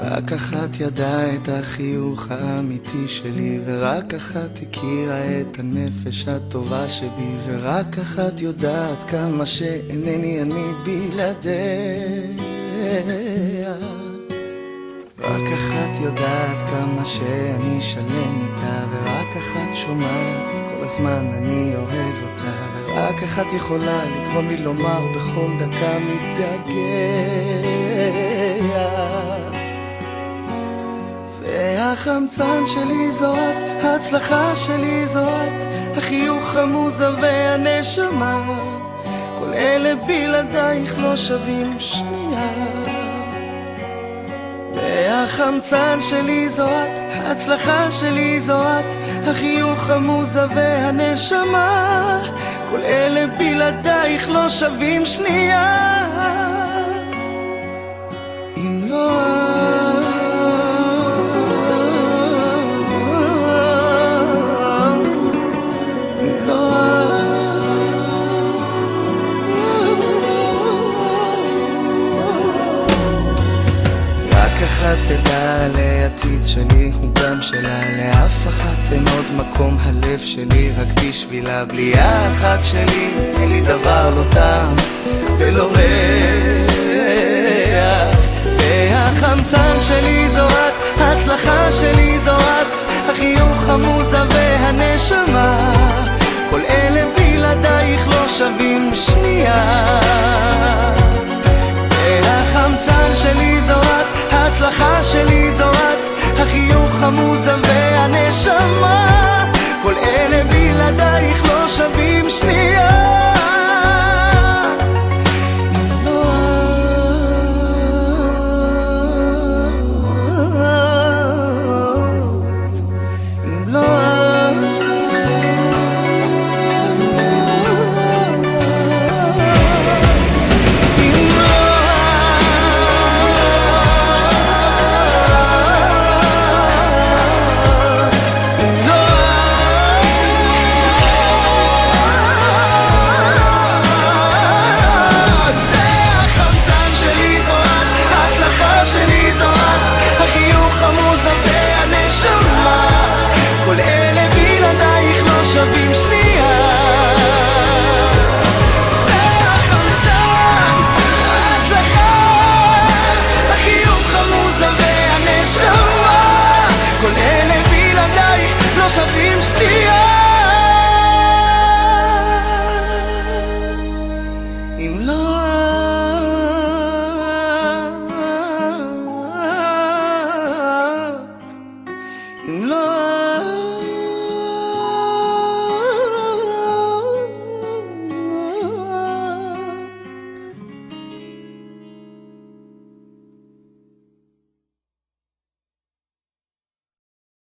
רק אחת ידעה את החיוך האמיתי שלי, ורק אחת הכירה את הנפש הטובה שבי, ורק אחת יודעת כמה שאינני אני בלעדיה. רק אחת יודעת כמה שאני שלם איתה, ורק אחת שומעת כל הזמן אני אוהב אותה, ורק אחת יכולה לגרום לי לומר בכל דקה מתגעגע. והחמצן שלי זו את, ההצלחה שלי זו את, החיוך המוזה והנשמה, כל אלה בלעדייך לא שווים שנייה. והחמצן שלי זו את, ההצלחה שלי זו את, החיוך המוזה והנשמה, כל אלה בלעדייך לא שווים שנייה. אם לא אחת תדע לעתיד שלי הוא גם שלה, לאף אחת אין עוד מקום הלב שלי רק בשבילה. בלי האחת שלי אין לי דבר לא טעם ולא ריח. והחמצן שלי זו את, ההצלחה שלי זו את, החיוך המוזה והנשמה, כל אלה בלעדייך לא שווים שנייה. והחמצן שלי זו את, ההצלחה שלי